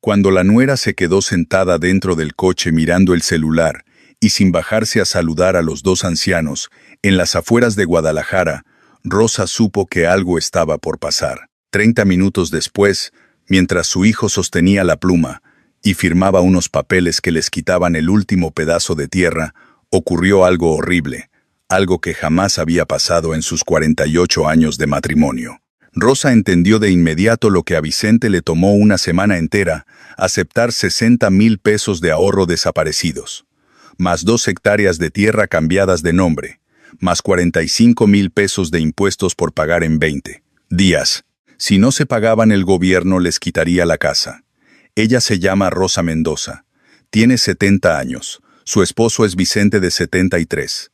Cuando la nuera se quedó sentada dentro del coche mirando el celular y sin bajarse a saludar a los dos ancianos, en las afueras de Guadalajara, Rosa supo que algo estaba por pasar. 30 minutos después, mientras su hijo sostenía la pluma y firmaba unos papeles que les quitaban el último pedazo de tierra, ocurrió algo horrible, algo que jamás había pasado en sus 48 años de matrimonio. Rosa entendió de inmediato lo que a Vicente le tomó una semana entera, aceptar 60,000 pesos de ahorro desaparecidos, más 2 hectáreas de tierra cambiadas de nombre, más 45,000 pesos de impuestos por pagar en 20 días. Si no se pagaban, el gobierno les quitaría la casa. Ella se llama Rosa Mendoza. Tiene 70 años. Su esposo es Vicente, de 73.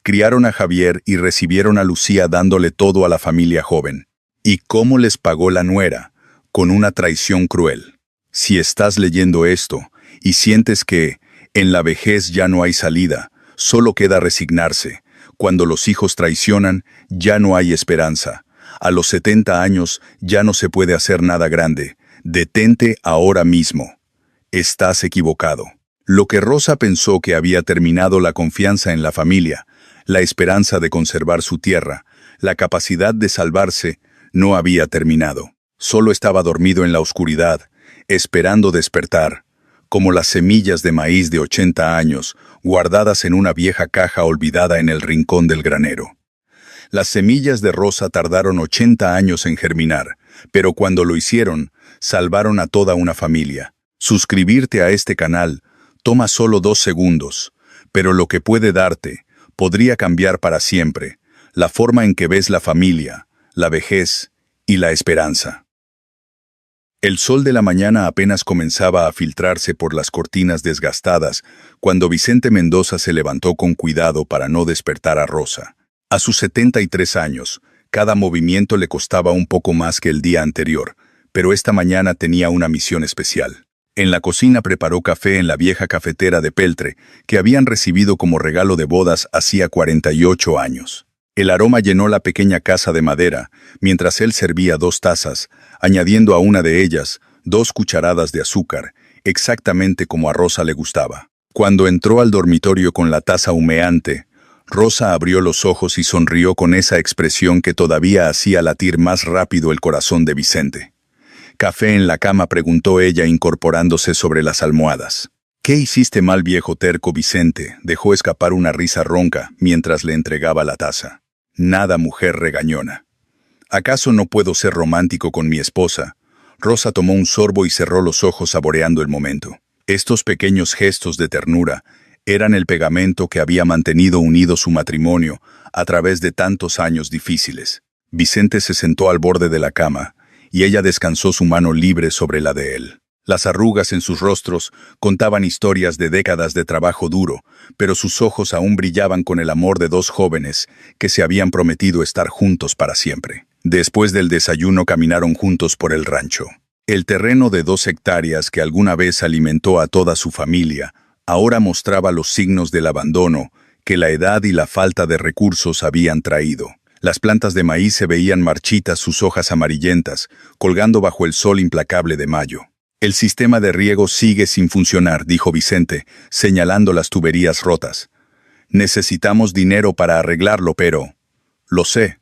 Criaron a Javier y recibieron a Lucía, dándole todo a la familia joven. ¿Y cómo les pagó la nuera? Con una traición cruel. Si estás leyendo esto y sientes que en la vejez ya no hay salida, solo queda resignarse. Cuando los hijos traicionan, ya no hay esperanza. A los 70 años ya no se puede hacer nada grande. Detente ahora mismo. Estás equivocado. Lo que Rosa pensó que había terminado, la confianza en la familia, la esperanza de conservar su tierra, la capacidad de salvarse, no había terminado. Solo estaba dormido en la oscuridad, esperando despertar, como las semillas de maíz de 80 años, guardadas en una vieja caja olvidada en el rincón del granero. Las semillas de Rosa tardaron 80 años en germinar, pero cuando lo hicieron, salvaron a toda una familia. Suscribirte a este canal toma solo 2 segundos, pero lo que puede darte podría cambiar para siempre la forma en que ves la familia, la vejez y la esperanza. El sol de la mañana apenas comenzaba a filtrarse por las cortinas desgastadas cuando Vicente Mendoza se levantó con cuidado para no despertar a Rosa. A sus 73 años, cada movimiento le costaba un poco más que el día anterior, pero esta mañana tenía una misión especial. En la cocina preparó café en la vieja cafetera de peltre que habían recibido como regalo de bodas hacía 48 años. El aroma llenó la pequeña casa de madera, mientras él servía 2 tazas, añadiendo a una de ellas 2 cucharadas de azúcar, exactamente como a Rosa le gustaba. Cuando entró al dormitorio con la taza humeante, Rosa abrió los ojos y sonrió con esa expresión que todavía hacía latir más rápido el corazón de Vicente. ¿Café en la cama?, preguntó ella, incorporándose sobre las almohadas. ¿Qué hiciste mal, viejo terco? Vicente dejó escapar una risa ronca mientras le entregaba la taza. Nada, mujer regañona. ¿Acaso no puedo ser romántico con mi esposa? Rosa tomó un sorbo y cerró los ojos saboreando el momento. Estos pequeños gestos de ternura eran el pegamento que había mantenido unido su matrimonio a través de tantos años difíciles. Vicente se sentó al borde de la cama y ella descansó su mano libre sobre la de él. Las arrugas en sus rostros contaban historias de décadas de trabajo duro, pero sus ojos aún brillaban con el amor de 2 jóvenes que se habían prometido estar juntos para siempre. Después del desayuno caminaron juntos por el rancho. El terreno de 2 hectáreas que alguna vez alimentó a toda su familia ahora mostraba los signos del abandono que la edad y la falta de recursos habían traído. Las plantas de maíz se veían marchitas, sus hojas amarillentas, colgando bajo el sol implacable de mayo. El sistema de riego sigue sin funcionar, dijo Vicente, señalando las tuberías rotas. Necesitamos dinero para arreglarlo, pero... Lo sé,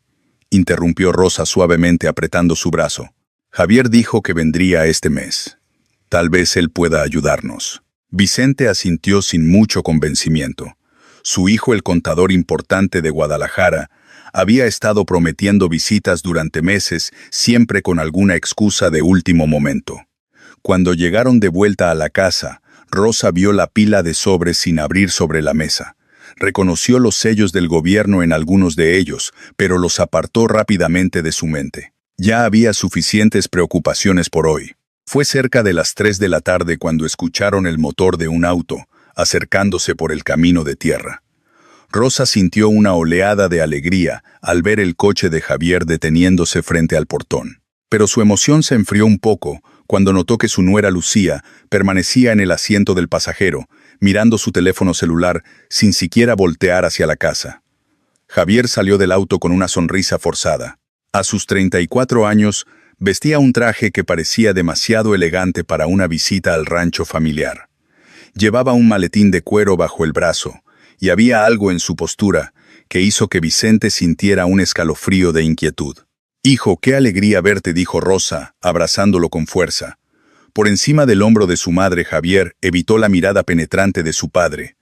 interrumpió Rosa suavemente apretando su brazo. Javier dijo que vendría este mes. Tal vez él pueda ayudarnos. Vicente asintió sin mucho convencimiento. Su hijo, el contador importante de Guadalajara, había estado prometiendo visitas durante meses, siempre con alguna excusa de último momento. Cuando llegaron de vuelta a la casa, Rosa vio la pila de sobres sin abrir sobre la mesa. Reconoció los sellos del gobierno en algunos de ellos, pero los apartó rápidamente de su mente. Ya había suficientes preocupaciones por hoy. Fue cerca de las 3 de la tarde cuando escucharon el motor de un auto, acercándose por el camino de tierra. Rosa sintió una oleada de alegría al ver el coche de Javier deteniéndose frente al portón. Pero su emoción se enfrió un poco cuando notó que su nuera Lucía permanecía en el asiento del pasajero, mirando su teléfono celular sin siquiera voltear hacia la casa. Javier salió del auto con una sonrisa forzada. A sus 34 años, Vestía un traje que parecía demasiado elegante para una visita al rancho familiar. Llevaba un maletín de cuero bajo el brazo, y había algo en su postura que hizo que Vicente sintiera un escalofrío de inquietud. «Hijo, qué alegría verte», dijo Rosa, abrazándolo con fuerza. Por encima del hombro de su madre, Javier evitó la mirada penetrante de su padre.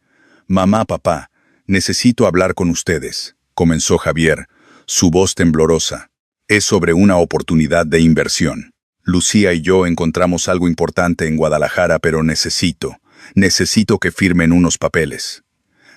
«Mamá, papá, necesito hablar con ustedes», comenzó Javier, su voz temblorosa. «Es sobre una oportunidad de inversión. Lucía y yo encontramos algo importante en Guadalajara, pero necesito que firmen unos papeles».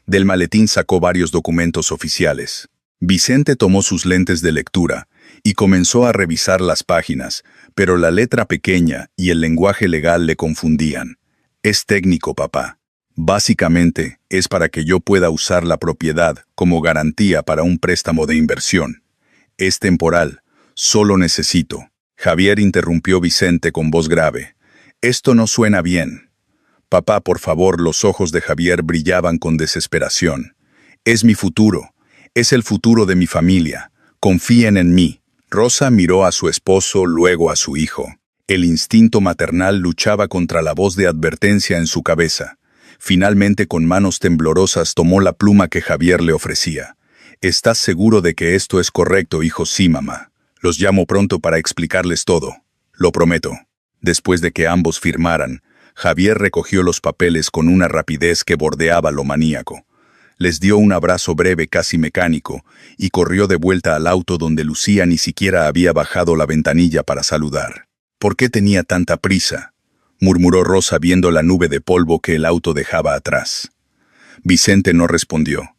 Del maletín sacó varios documentos oficiales. Vicente tomó sus lentes de lectura y comenzó a revisar las páginas, pero la letra pequeña y el lenguaje legal le confundían. «Es técnico, papá. Básicamente, es para que yo pueda usar la propiedad como garantía para un préstamo de inversión. Es temporal. Solo necesito». Javier interrumpió Vicente con voz grave. «Esto no suena bien». «Papá, por favor», los ojos de Javier brillaban con desesperación. «Es mi futuro. Es el futuro de mi familia. Confíen en mí». Rosa miró a su esposo, luego a su hijo. El instinto maternal luchaba contra la voz de advertencia en su cabeza. Finalmente, con manos temblorosas, tomó la pluma que Javier le ofrecía. «¿Estás seguro de que esto es correcto, hijo?» «Sí, mamá. Los llamo pronto para explicarles todo. Lo prometo». Después de que ambos firmaran, Javier recogió los papeles con una rapidez que bordeaba lo maníaco. Les dio un abrazo breve, casi mecánico, y corrió de vuelta al auto donde Lucía ni siquiera había bajado la ventanilla para saludar. «¿Por qué tenía tanta prisa?», murmuró Rosa viendo la nube de polvo que el auto dejaba atrás. Vicente no respondió.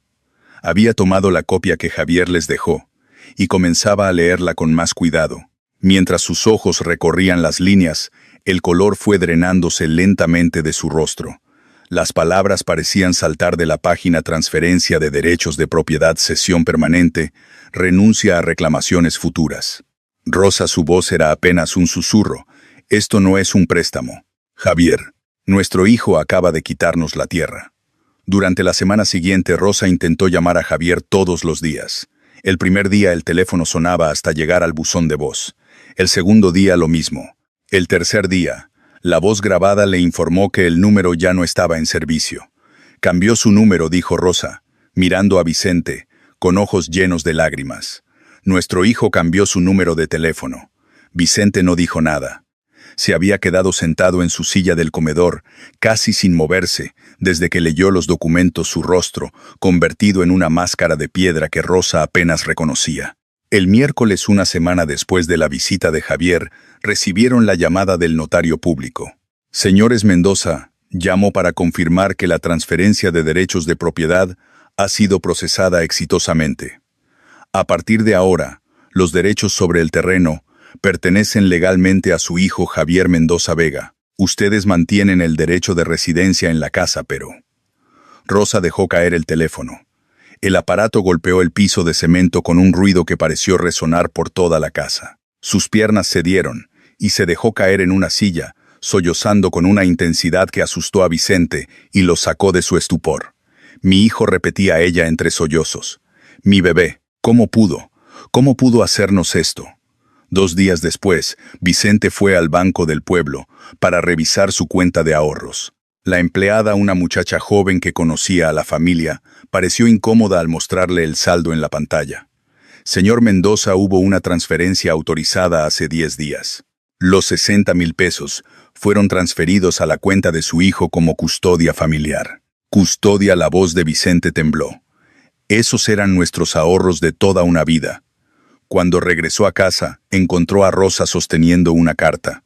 Había tomado la copia que Javier les dejó, y comenzaba a leerla con más cuidado. Mientras sus ojos recorrían las líneas, el color fue drenándose lentamente de su rostro. Las palabras parecían saltar de la página: transferencia de derechos de propiedad, cesión permanente, renuncia a reclamaciones futuras. Rosa, su voz era apenas un susurro. «Esto no es un préstamo. Javier, nuestro hijo acaba de quitarnos la tierra». Durante la semana siguiente, Rosa intentó llamar a Javier todos los días. El primer día el teléfono sonaba hasta llegar al buzón de voz. El segundo día lo mismo. El tercer día, la voz grabada le informó que el número ya no estaba en servicio. «Cambió su número», dijo Rosa, mirando a Vicente, con ojos llenos de lágrimas. «Nuestro hijo cambió su número de teléfono». Vicente no dijo nada. Se había quedado sentado en su silla del comedor, casi sin moverse, desde que leyó los documentos, su rostro, convertido en una máscara de piedra que Rosa apenas reconocía. El miércoles, una semana después de la visita de Javier, recibieron la llamada del notario público. «Señores Mendoza, llamo para confirmar que la transferencia de derechos de propiedad ha sido procesada exitosamente. A partir de ahora, los derechos sobre el terreno pertenecen legalmente a su hijo Javier Mendoza Vega. Ustedes mantienen el derecho de residencia en la casa, pero...». Rosa dejó caer el teléfono. El aparato golpeó el piso de cemento con un ruido que pareció resonar por toda la casa. Sus piernas cedieron y se dejó caer en una silla, sollozando con una intensidad que asustó a Vicente y lo sacó de su estupor. «Mi hijo», repetía ella entre sollozos. «Mi bebé, ¿cómo pudo? ¿Cómo pudo hacernos esto?». 2 días después, Vicente fue al banco del pueblo para revisar su cuenta de ahorros. La empleada, una muchacha joven que conocía a la familia, pareció incómoda al mostrarle el saldo en la pantalla. «Señor Mendoza, hubo una transferencia autorizada hace 10 días. Los 60,000 pesos fueron transferidos a la cuenta de su hijo como custodia familiar». «Custodia», la voz de Vicente tembló. «Esos eran nuestros ahorros de toda una vida». Cuando regresó a casa, encontró a Rosa sosteniendo una carta.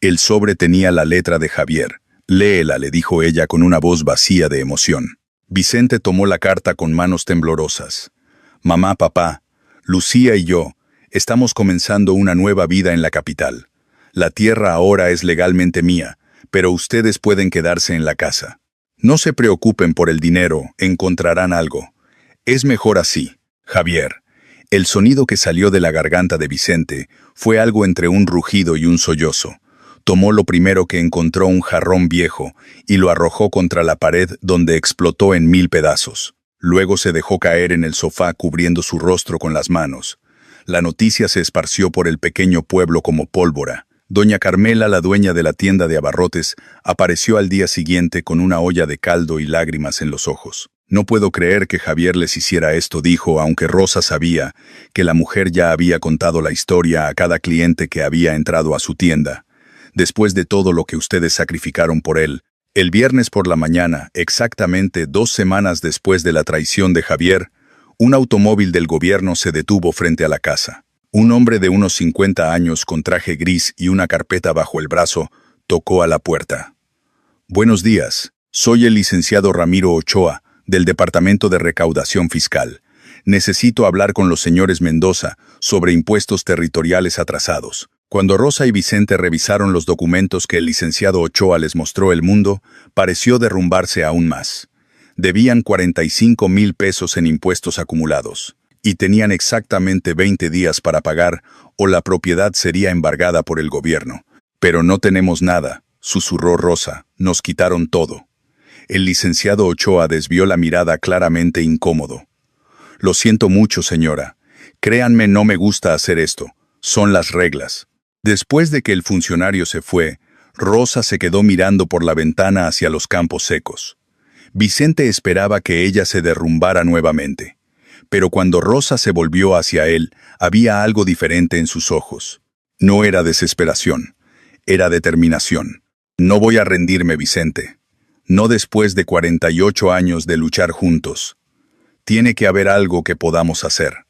El sobre tenía la letra de Javier. «Léela», le dijo ella con una voz vacía de emoción. Vicente tomó la carta con manos temblorosas. «Mamá, papá, Lucía y yo estamos comenzando una nueva vida en la capital. La tierra ahora es legalmente mía, pero ustedes pueden quedarse en la casa. No se preocupen por el dinero, encontrarán algo. Es mejor así, Javier». El sonido que salió de la garganta de Vicente fue algo entre un rugido y un sollozo. Tomó lo primero que encontró, un jarrón viejo, y lo arrojó contra la pared, donde explotó en 1000 pedazos. Luego se dejó caer en el sofá cubriendo su rostro con las manos. La noticia se esparció por el pequeño pueblo como pólvora. Doña Carmela, la dueña de la tienda de abarrotes, apareció al día siguiente con una olla de caldo y lágrimas en los ojos. «No puedo creer que Javier les hiciera esto», dijo, aunque Rosa sabía que la mujer ya había contado la historia a cada cliente que había entrado a su tienda. «Después de todo lo que ustedes sacrificaron por él». El viernes por la mañana, exactamente 2 semanas después de la traición de Javier, un automóvil del gobierno se detuvo frente a la casa. Un hombre de unos 50 años con traje gris y una carpeta bajo el brazo tocó a la puerta. «Buenos días, soy el licenciado Ramiro Ochoa, del Departamento de Recaudación Fiscal. Necesito hablar con los señores Mendoza sobre impuestos territoriales atrasados». Cuando Rosa y Vicente revisaron los documentos que el licenciado Ochoa les mostró, el mundo pareció derrumbarse aún más. Debían 45,000 pesos en impuestos acumulados, y tenían exactamente 20 días para pagar o la propiedad sería embargada por el gobierno. «Pero no tenemos nada», susurró Rosa, «nos quitaron todo». El licenciado Ochoa desvió la mirada claramente incómodo. «Lo siento mucho, señora. Créanme, no me gusta hacer esto. Son las reglas». Después de que el funcionario se fue, Rosa se quedó mirando por la ventana hacia los campos secos. Vicente esperaba que ella se derrumbara nuevamente. Pero cuando Rosa se volvió hacia él, había algo diferente en sus ojos. No era desesperación, era determinación. «No voy a rendirme, Vicente. No después de 48 años de luchar juntos. Tiene que haber algo que podamos hacer».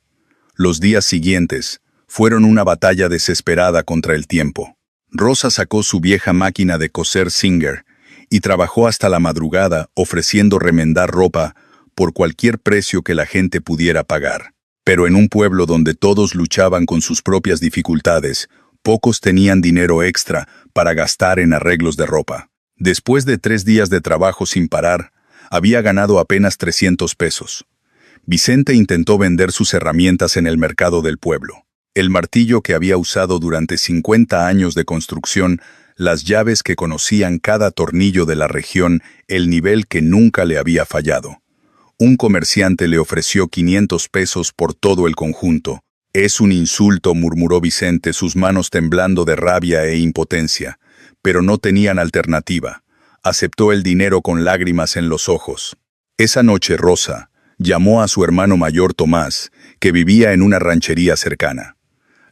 Los días siguientes fueron una batalla desesperada contra el tiempo. Rosa sacó su vieja máquina de coser Singer y trabajó hasta la madrugada ofreciendo remendar ropa por cualquier precio que la gente pudiera pagar. Pero en un pueblo donde todos luchaban con sus propias dificultades, pocos tenían dinero extra para gastar en arreglos de ropa. Después de 3 días de trabajo sin parar, había ganado apenas 300 pesos. Vicente intentó vender sus herramientas en el mercado del pueblo. El martillo que había usado durante 50 años de construcción, las llaves que conocían cada tornillo de la región, el nivel que nunca le había fallado. Un comerciante le ofreció 500 pesos por todo el conjunto. «Es un insulto», murmuró Vicente, sus manos temblando de rabia e impotencia. Pero no tenían alternativa. Aceptó el dinero con lágrimas en los ojos. Esa noche Rosa llamó a su hermano mayor Tomás, que vivía en una ranchería cercana.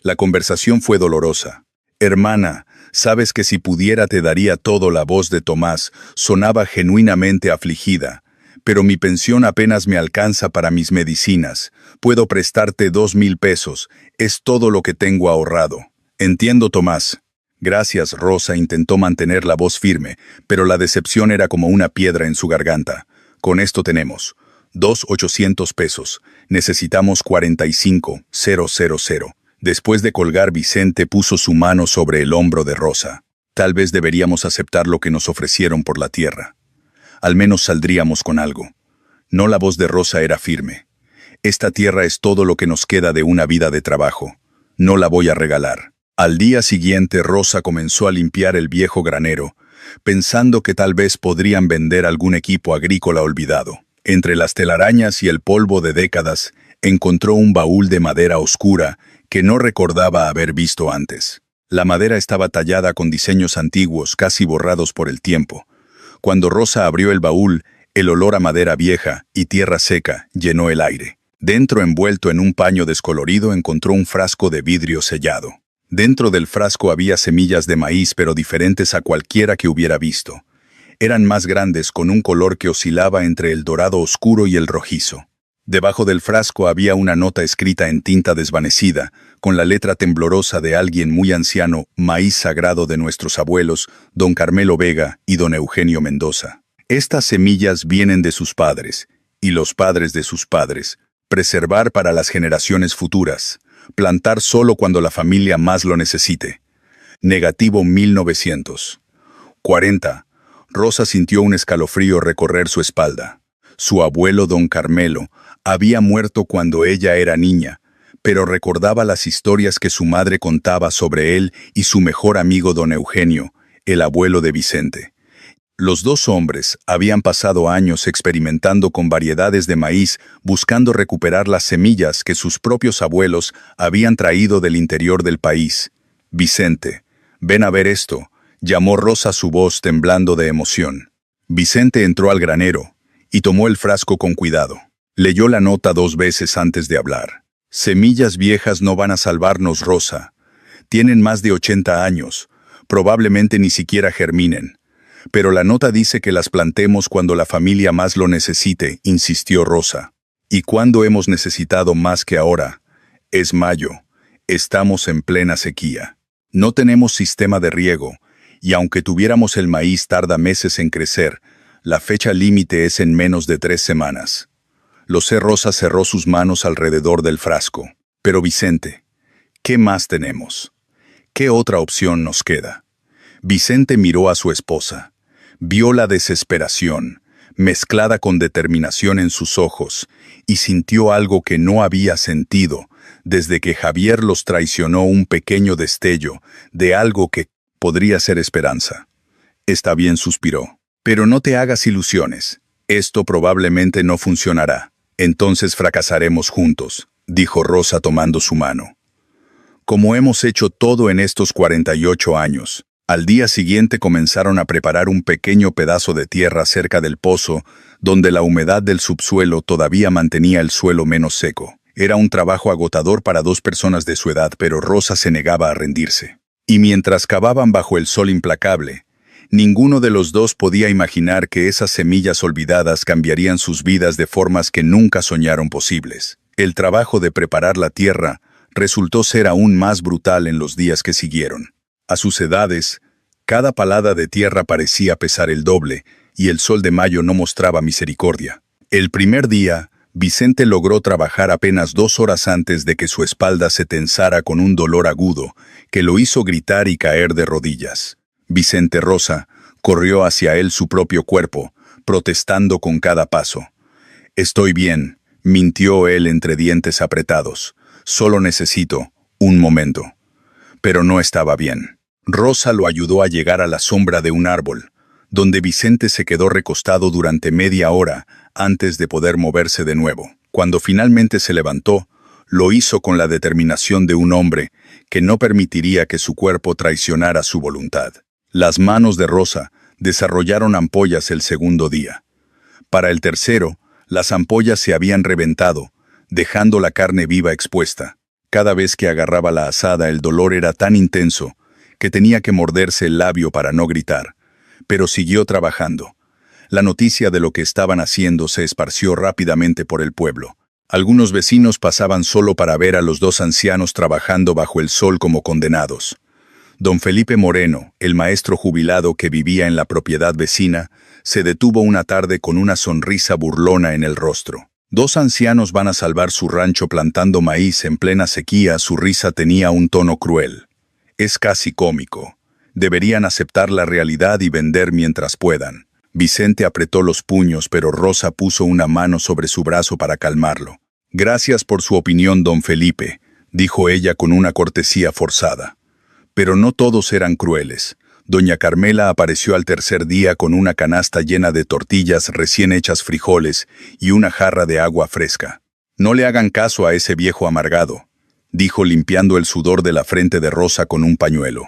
La conversación fue dolorosa. «Hermana, sabes que si pudiera te daría todo». La voz de Tomás sonaba genuinamente afligida. «Pero mi pensión apenas me alcanza para mis medicinas. Puedo prestarte 2,000 pesos. Es todo lo que tengo ahorrado». «Entiendo, Tomás». «Gracias». Rosa intentó mantener la voz firme, pero la decepción era como una piedra en su garganta. «Con esto tenemos 2,800 pesos. Necesitamos 45,000. Después de colgar, Vicente puso su mano sobre el hombro de Rosa. «Tal vez deberíamos aceptar lo que nos ofrecieron por la tierra. Al menos saldríamos con algo». No, la voz de Rosa era firme. «Esta tierra es todo lo que nos queda de una vida de trabajo. No la voy a regalar». Al día siguiente Rosa comenzó a limpiar el viejo granero, pensando que tal vez podrían vender algún equipo agrícola olvidado. Entre las telarañas y el polvo de décadas, encontró un baúl de madera oscura que no recordaba haber visto antes. La madera estaba tallada con diseños antiguos, casi borrados por el tiempo. Cuando Rosa abrió el baúl, el olor a madera vieja y tierra seca llenó el aire. Dentro, envuelto en un paño descolorido, encontró un frasco de vidrio sellado. Dentro del frasco había semillas de maíz, pero diferentes a cualquiera que hubiera visto. Eran más grandes, con un color que oscilaba entre el dorado oscuro y el rojizo. Debajo del frasco había una nota escrita en tinta desvanecida, con la letra temblorosa de alguien muy anciano: «Maíz sagrado de nuestros abuelos, don Carmelo Vega y don Eugenio Mendoza. Estas semillas vienen de sus padres, y los padres de sus padres. Preservar para las generaciones futuras. Plantar solo cuando la familia más lo necesite». Negativo 1940. Rosa sintió un escalofrío recorrer su espalda. Su abuelo don Carmelo había muerto cuando ella era niña, pero recordaba las historias que su madre contaba sobre él y su mejor amigo don Eugenio, el abuelo de Vicente. Los dos hombres habían pasado años experimentando con variedades de maíz, buscando recuperar las semillas que sus propios abuelos habían traído del interior del país. «Vicente, ven a ver esto», llamó Rosa, su voz temblando de emoción. Vicente entró al granero y tomó el frasco con cuidado. Leyó la nota 2 veces antes de hablar. «Semillas viejas no van a salvarnos, Rosa. Tienen más de 80 años. Probablemente ni siquiera germinen. Pero la nota dice que las plantemos cuando la familia más lo necesite», insistió Rosa. «¿Y cuándo hemos necesitado más que ahora? Es mayo. Estamos en plena sequía. No tenemos sistema de riego, y aunque tuviéramos el maíz tarda meses en crecer, la fecha límite es en menos de 3 semanas». Lo sé. Rosa cerró sus manos alrededor del frasco. «Pero Vicente, ¿qué más tenemos? ¿Qué otra opción nos queda?» Vicente miró a su esposa. Vio la desesperación, mezclada con determinación en sus ojos, y sintió algo que no había sentido desde que Javier los traicionó, un pequeño destello de algo que podría ser esperanza. «Está bien», suspiró. «Pero no te hagas ilusiones. Esto probablemente no funcionará. Entonces fracasaremos juntos», dijo Rosa tomando su mano. «Como hemos hecho todo en estos 48 años». Al día siguiente comenzaron a preparar un pequeño pedazo de tierra cerca del pozo, donde la humedad del subsuelo todavía mantenía el suelo menos seco. Era un trabajo agotador para 2 personas de su edad, pero Rosa se negaba a rendirse. Y mientras cavaban bajo el sol implacable, ninguno de los dos podía imaginar que esas semillas olvidadas cambiarían sus vidas de formas que nunca soñaron posibles. El trabajo de preparar la tierra resultó ser aún más brutal en los días que siguieron. A sus edades, cada palada de tierra parecía pesar el doble, y el sol de mayo no mostraba misericordia. El primer día, Vicente logró trabajar apenas 2 horas antes de que su espalda se tensara con un dolor agudo que lo hizo gritar y caer de rodillas. Vicente Rosa corrió hacia él su propio cuerpo, protestando con cada paso. «Estoy bien», mintió él entre dientes apretados. «Solo necesito un momento». Pero no estaba bien. Rosa lo ayudó a llegar a la sombra de un árbol, donde Vicente se quedó recostado durante media hora antes de poder moverse de nuevo. Cuando finalmente se levantó, lo hizo con la determinación de un hombre que no permitiría que su cuerpo traicionara su voluntad. Las manos de Rosa desarrollaron ampollas el segundo día. Para el tercero, las ampollas se habían reventado, dejando la carne viva expuesta. Cada vez que agarraba la azada, el dolor era tan intenso que tenía que morderse el labio para no gritar. Pero siguió trabajando. La noticia de lo que estaban haciendo se esparció rápidamente por el pueblo. Algunos vecinos pasaban solo para ver a los 2 ancianos trabajando bajo el sol como condenados. Don Felipe Moreno, el maestro jubilado que vivía en la propiedad vecina, se detuvo una tarde con una sonrisa burlona en el rostro. «2 ancianos van a salvar su rancho plantando maíz en plena sequía». Su risa tenía un tono cruel. «Es casi cómico. Deberían aceptar la realidad y vender mientras puedan». Vicente apretó los puños, pero Rosa puso una mano sobre su brazo para calmarlo. «Gracias por su opinión, don Felipe», dijo ella con una cortesía forzada. Pero no todos eran crueles. Doña Carmela apareció al tercer día con una canasta llena de tortillas recién hechas, frijoles y una jarra de agua fresca. «No le hagan caso a ese viejo amargado», dijo limpiando el sudor de la frente de Rosa con un pañuelo.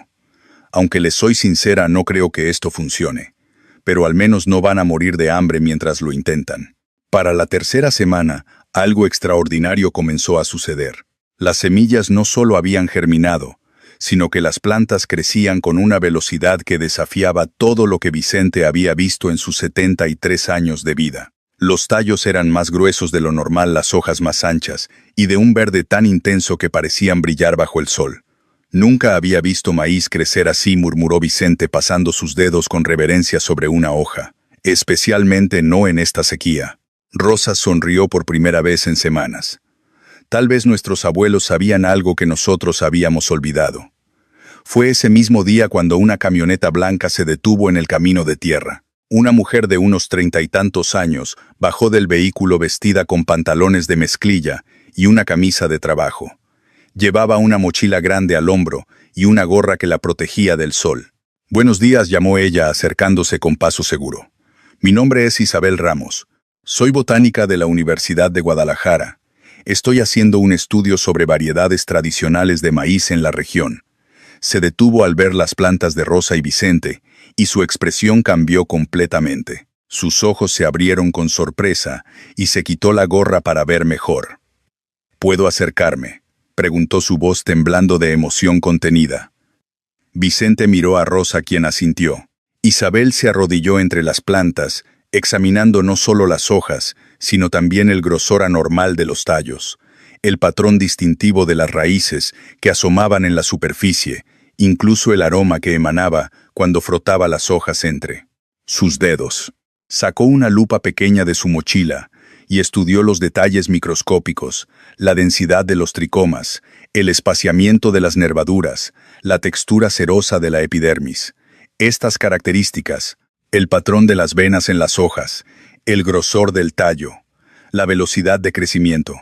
«Aunque les soy sincera, no creo que esto funcione. Pero al menos no van a morir de hambre mientras lo intentan». Para la tercera semana, algo extraordinario comenzó a suceder. Las semillas no solo habían germinado, sino que las plantas crecían con una velocidad que desafiaba todo lo que Vicente había visto en sus 73 años de vida. Los tallos eran más gruesos de lo normal, las hojas más anchas, y de un verde tan intenso que parecían brillar bajo el sol. «Nunca había visto maíz crecer así», murmuró Vicente pasando sus dedos con reverencia sobre una hoja. «Especialmente no en esta sequía». Rosa sonrió por primera vez en semanas. Tal vez nuestros abuelos sabían algo que nosotros habíamos olvidado. Fue ese mismo día cuando una camioneta blanca se detuvo en el camino de tierra. Una mujer de unos 30 y tantos años bajó del vehículo vestida con pantalones de mezclilla y una camisa de trabajo. Llevaba una mochila grande al hombro y una gorra que la protegía del sol. Buenos días, llamó ella acercándose con paso seguro. Mi nombre es Isabel Ramos. Soy botánica de la Universidad de Guadalajara. Estoy haciendo un estudio sobre variedades tradicionales de maíz en la región. Se detuvo al ver las plantas de Rosa y Vicente, y su expresión cambió completamente. Sus ojos se abrieron con sorpresa, y se quitó la gorra para ver mejor. ¿Puedo acercarme?, preguntó su voz temblando de emoción contenida. Vicente miró a Rosa, quien asintió. Isabel se arrodilló entre las plantas, examinando no solo las hojas, sino también el grosor anormal de los tallos, el patrón distintivo de las raíces que asomaban en la superficie, incluso el aroma que emanaba cuando frotaba las hojas entre sus dedos. Sacó una lupa pequeña de su mochila y estudió los detalles microscópicos, la densidad de los tricomas, el espaciamiento de las nervaduras, la textura cerosa de la epidermis. Estas características, el patrón de las venas en las hojas, el grosor del tallo, la velocidad de crecimiento.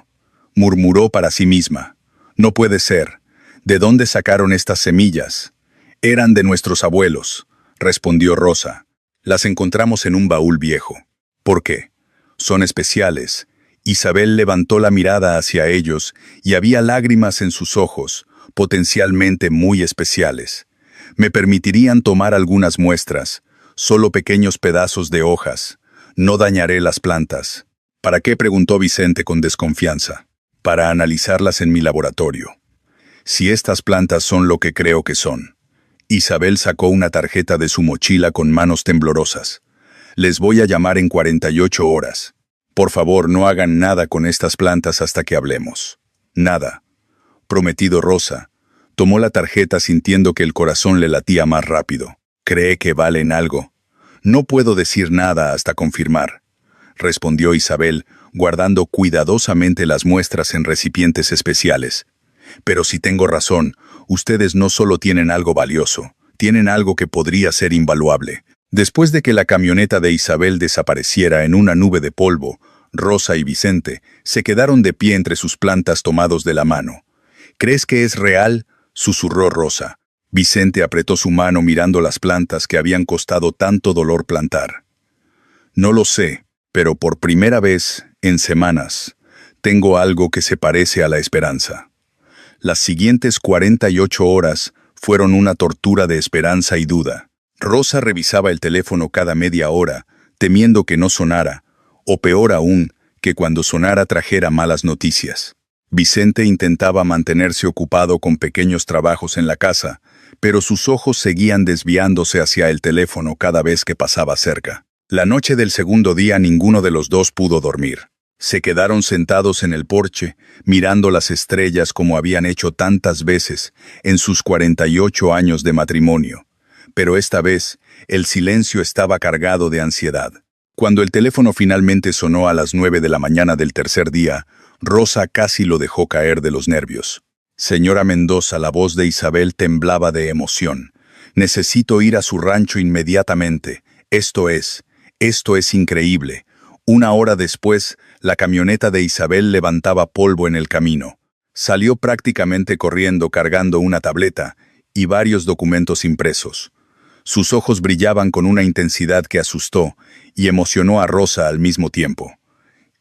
Murmuró para sí misma. No puede ser. ¿De dónde sacaron estas semillas? Eran de nuestros abuelos, respondió Rosa. Las encontramos en un baúl viejo. ¿Por qué? Son especiales. Isabel levantó la mirada hacia ellos y había lágrimas en sus ojos, potencialmente muy especiales. Me permitirían tomar algunas muestras, solo pequeños pedazos de hojas. No dañaré las plantas. ¿Para qué?, preguntó Vicente con desconfianza. Para analizarlas en mi laboratorio. Si estas plantas son lo que creo que son. Isabel sacó una tarjeta de su mochila con manos temblorosas. Les voy a llamar en 48 horas. Por favor, no hagan nada con estas plantas hasta que hablemos. Nada. Prometido. Rosa tomó la tarjeta sintiendo que el corazón le latía más rápido. ¿Cree que valen algo? No puedo decir nada hasta confirmar, respondió Isabel, guardando cuidadosamente las muestras en recipientes especiales. Pero si tengo razón, ustedes no solo tienen algo valioso, tienen algo que podría ser invaluable. Después de que la camioneta de Isabel desapareciera en una nube de polvo, Rosa y Vicente se quedaron de pie entre sus plantas tomados de la mano. ¿Crees que es real?, susurró Rosa. Vicente apretó su mano mirando las plantas que habían costado tanto dolor plantar. No lo sé, pero por primera vez, en semanas, tengo algo que se parece a la esperanza. Las siguientes 48 horas fueron una tortura de esperanza y duda. Rosa revisaba el teléfono cada media hora, temiendo que no sonara, o peor aún, que cuando sonara trajera malas noticias. Vicente intentaba mantenerse ocupado con pequeños trabajos en la casa, pero sus ojos seguían desviándose hacia el teléfono cada vez que pasaba cerca. La noche del segundo día ninguno de los dos pudo dormir. Se quedaron sentados en el porche, mirando las estrellas como habían hecho tantas veces en sus 48 años de matrimonio. Pero esta vez, el silencio estaba cargado de ansiedad. Cuando el teléfono finalmente sonó a las 9 de la mañana del tercer día, Rosa casi lo dejó caer de los nervios. Señora Mendoza, la voz de Isabel temblaba de emoción. Necesito ir a su rancho inmediatamente. Esto es increíble. Una hora después, la camioneta de Isabel levantaba polvo en el camino. Salió prácticamente corriendo cargando una tableta y varios documentos impresos. Sus ojos brillaban con una intensidad que asustó y emocionó a Rosa al mismo tiempo.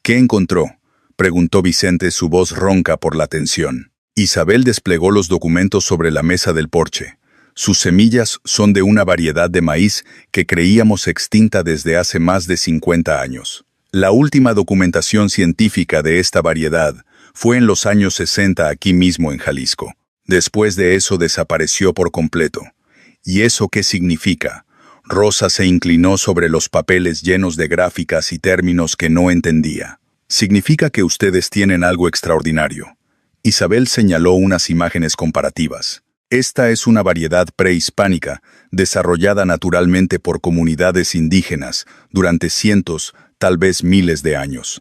¿Qué encontró?, preguntó Vicente, su voz ronca por la tensión. Isabel desplegó los documentos sobre la mesa del porche. Sus semillas son de una variedad de maíz que creíamos extinta desde hace más de 50 años. La última documentación científica de esta variedad fue en los años 60 aquí mismo en Jalisco. Después de eso desapareció por completo. ¿Y eso qué significa? Rosa se inclinó sobre los papeles llenos de gráficas y términos que no entendía. Significa que ustedes tienen algo extraordinario. Isabel señaló unas imágenes comparativas. Esta es una variedad prehispánica, desarrollada naturalmente por comunidades indígenas durante cientos, tal vez miles de años.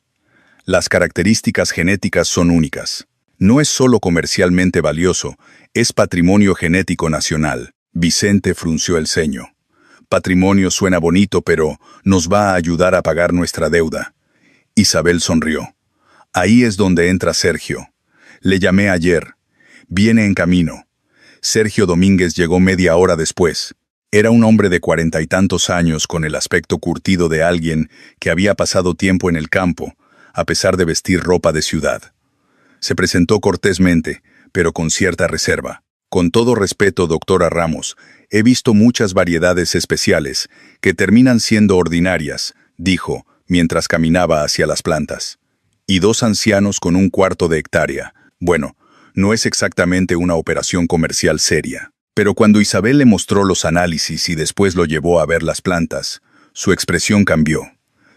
Las características genéticas son únicas. No es solo comercialmente valioso, es patrimonio genético nacional. Vicente frunció el ceño. Patrimonio suena bonito, pero nos va a ayudar a pagar nuestra deuda. Isabel sonrió. Ahí es donde entra Sergio. Le llamé ayer. Viene en camino. Sergio Domínguez llegó media hora después. Era un hombre de 40 y tantos años con el aspecto curtido de alguien que había pasado tiempo en el campo, a pesar de vestir ropa de ciudad. Se presentó cortésmente, pero con cierta reserva. Con todo respeto, doctora Ramos, he visto muchas variedades especiales que terminan siendo ordinarias, dijo, mientras caminaba hacia las plantas. Y 2 ancianos con 1/4 de hectárea. Bueno, no es exactamente una operación comercial seria. Pero cuando Isabel le mostró los análisis y después lo llevó a ver las plantas, su expresión cambió.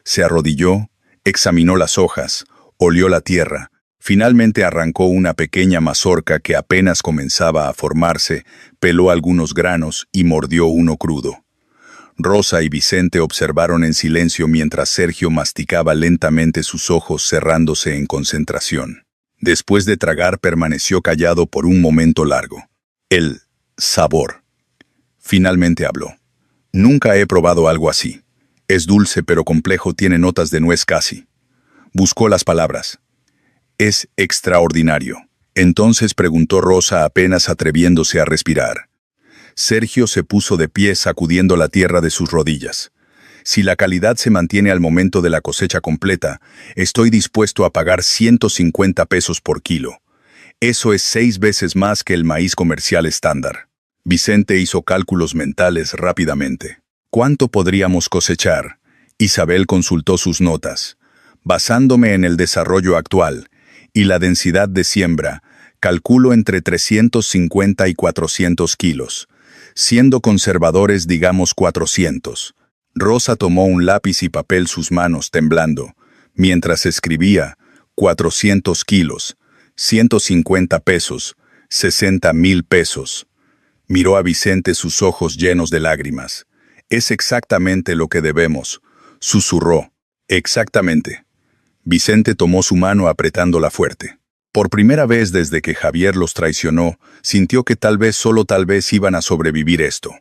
Se arrodilló, examinó las hojas, olió la tierra, finalmente arrancó una pequeña mazorca que apenas comenzaba a formarse, peló algunos granos y mordió uno crudo. Rosa y Vicente observaron en silencio mientras Sergio masticaba lentamente, sus ojos cerrándose en concentración. Después de tragar permaneció callado por un momento largo. El sabor. Finalmente habló. Nunca he probado algo así. Es dulce pero complejo, tiene notas de nuez casi. Buscó las palabras. Es extraordinario. Entonces preguntó Rosa, apenas atreviéndose a respirar. Sergio se puso de pie sacudiendo la tierra de sus rodillas. Si la calidad se mantiene al momento de la cosecha completa, estoy dispuesto a pagar 150 pesos por kilo. Eso es 6 veces más que el maíz comercial estándar. Vicente hizo cálculos mentales rápidamente. ¿Cuánto podríamos cosechar? Isabel consultó sus notas. Basándome en el desarrollo actual y la densidad de siembra, calculo entre 350 y 400 kilos. Siendo conservadores, digamos 400. Rosa tomó un lápiz y papel, sus manos temblando. Mientras escribía, 400 kilos, 150 pesos, 60,000 pesos. Miró a Vicente, sus ojos llenos de lágrimas. Es exactamente lo que debemos, susurró. Exactamente. Vicente tomó su mano apretándola fuerte. Por primera vez desde que Javier los traicionó, sintió que tal vez, solo tal vez, iban a sobrevivir esto.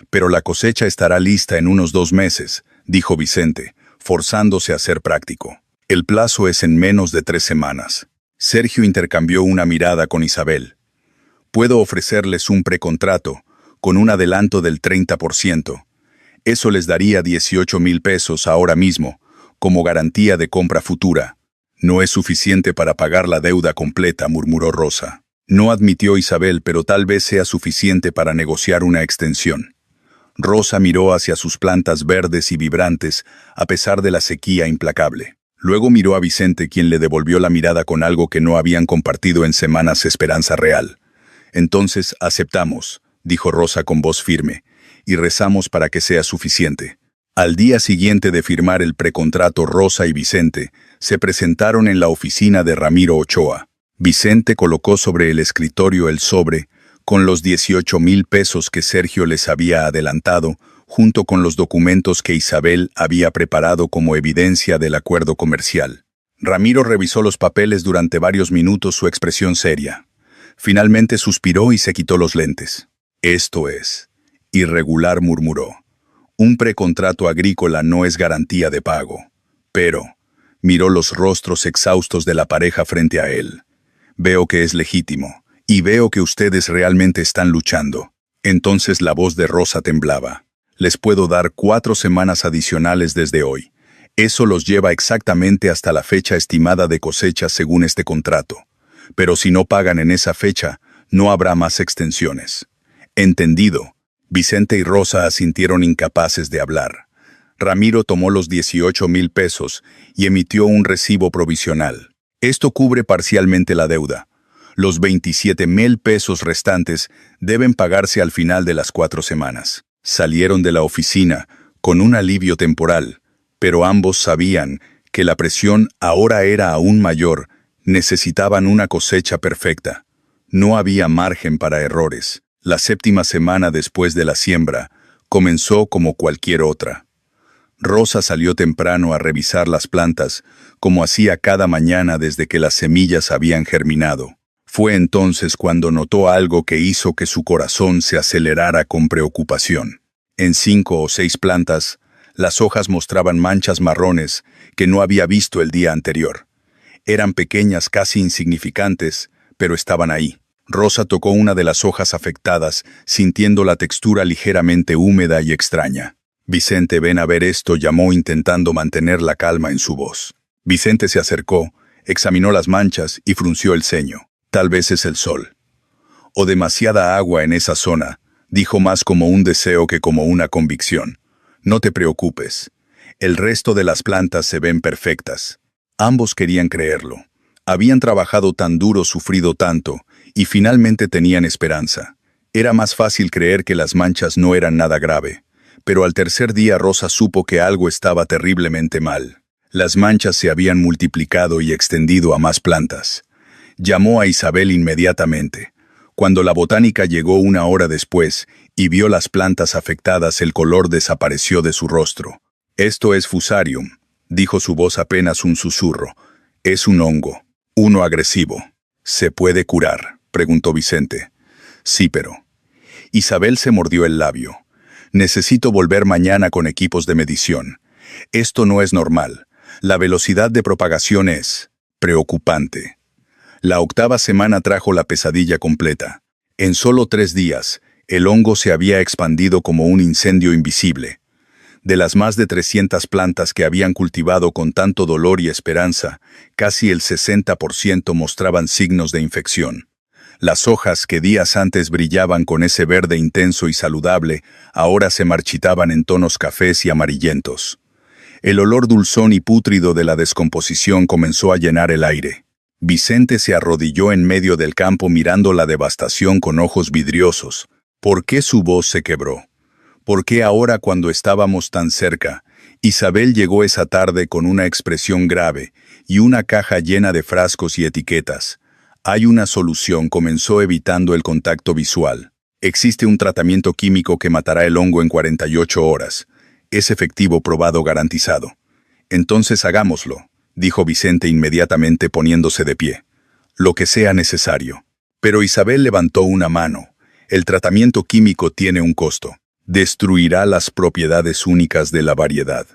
Pero la cosecha estará lista en unos 2 meses, dijo Vicente, forzándose a ser práctico. El plazo es en menos de 3 semanas. Sergio intercambió una mirada con Isabel. Puedo ofrecerles un precontrato, con un adelanto del 30%. Eso les daría 18,000 pesos ahora mismo, como garantía de compra futura. No es suficiente para pagar la deuda completa, murmuró Rosa. No admitió Isabel, pero tal vez sea suficiente para negociar una extensión. Rosa miró hacia sus plantas verdes y vibrantes, a pesar de la sequía implacable. Luego miró a Vicente, quien le devolvió la mirada con algo que no habían compartido en semanas: esperanza real. Entonces aceptamos, dijo Rosa con voz firme, y rezamos para que sea suficiente. Al día siguiente de firmar el precontrato, Rosa y Vicente se presentaron en la oficina de Ramiro Ochoa. Vicente colocó sobre el escritorio el sobre con los 18,000 pesos que Sergio les había adelantado, junto con los documentos que Isabel había preparado como evidencia del acuerdo comercial. Ramiro revisó los papeles durante varios minutos, su expresión seria. Finalmente suspiró y se quitó los lentes. Esto es irregular, murmuró. Un precontrato agrícola no es garantía de pago. Pero miró los rostros exhaustos de la pareja frente a él. Veo que es legítimo, y veo que ustedes realmente están luchando. Entonces la voz de Rosa temblaba. Les puedo dar 4 semanas adicionales desde hoy. Eso los lleva exactamente hasta la fecha estimada de cosecha según este contrato. Pero si no pagan en esa fecha, no habrá más extensiones. Entendido. Vicente y Rosa asintieron, incapaces de hablar. Ramiro tomó los 18,000 pesos y emitió un recibo provisional. Esto cubre parcialmente la deuda. Los 27,000 pesos restantes deben pagarse al final de las 4 semanas. Salieron de la oficina con un alivio temporal, pero ambos sabían que la presión ahora era aún mayor. Necesitaban una cosecha perfecta. No había margen para errores. La 7ª semana después de la siembra comenzó como cualquier otra. Rosa salió temprano a revisar las plantas, como hacía cada mañana desde que las semillas habían germinado. Fue entonces cuando notó algo que hizo que su corazón se acelerara con preocupación. En 5 o 6 plantas, las hojas mostraban manchas marrones que no había visto el día anterior. Eran pequeñas, casi insignificantes, pero estaban ahí. Rosa tocó una de las hojas afectadas, sintiendo la textura ligeramente húmeda y extraña. Vicente, ven a ver esto, llamó intentando mantener la calma en su voz. Vicente se acercó, examinó las manchas y frunció el ceño. Tal vez es el sol. O demasiada agua en esa zona, dijo más como un deseo que como una convicción. No te preocupes. El resto de las plantas se ven perfectas. Ambos querían creerlo. Habían trabajado tan duro, sufrido tanto, y finalmente tenían esperanza. Era más fácil creer que las manchas no eran nada grave. Pero al tercer día Rosa supo que algo estaba terriblemente mal. Las manchas se habían multiplicado y extendido a más plantas. Llamó a Isabel inmediatamente. Cuando la botánica llegó una hora después y vio las plantas afectadas, el color desapareció de su rostro. Esto es Fusarium, dijo su voz apenas un susurro. Es un hongo, uno agresivo. ¿Se puede curar?, preguntó Vicente. Sí, pero... Isabel se mordió el labio. Necesito volver mañana con equipos de medición. Esto no es normal. La velocidad de propagación es preocupante. La octava semana trajo la pesadilla completa. En solo 3 días, el hongo se había expandido como un incendio invisible. De las más de 300 plantas que habían cultivado con tanto dolor y esperanza, casi el 60% mostraban signos de infección. Las hojas que días antes brillaban con ese verde intenso y saludable, ahora se marchitaban en tonos cafés y amarillentos. El olor dulzón y pútrido de la descomposición comenzó a llenar el aire. Vicente se arrodilló en medio del campo mirando la devastación con ojos vidriosos. ¿Por qué su voz se quebró? ¿Por qué ahora, cuando estábamos tan cerca? Isabel llegó esa tarde con una expresión grave y una caja llena de frascos y etiquetas. Hay una solución, comenzó evitando el contacto visual. Existe un tratamiento químico que matará el hongo en 48 horas. Es efectivo, probado, garantizado. Entonces hagámoslo, dijo Vicente inmediatamente poniéndose de pie. Lo que sea necesario. Pero Isabel levantó una mano. El tratamiento químico tiene un costo. Destruirá las propiedades únicas de la variedad.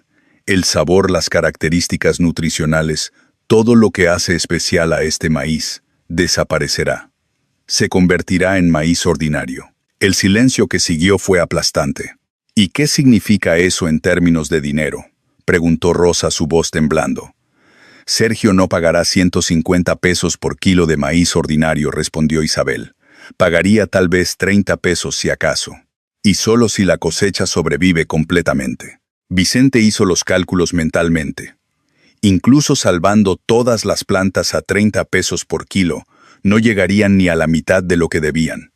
El sabor, las características nutricionales, todo lo que hace especial a este maíz, desaparecerá. Se convertirá en maíz ordinario. El silencio que siguió fue aplastante. ¿Y qué significa eso en términos de dinero?, preguntó Rosa, su voz temblando. Sergio no pagará 150 pesos por kilo de maíz ordinario, respondió Isabel. Pagaría tal vez 30 pesos si acaso. Y solo si la cosecha sobrevive completamente. Vicente hizo los cálculos mentalmente. Incluso salvando todas las plantas a 30 pesos por kilo, no llegarían ni a la mitad de lo que debían.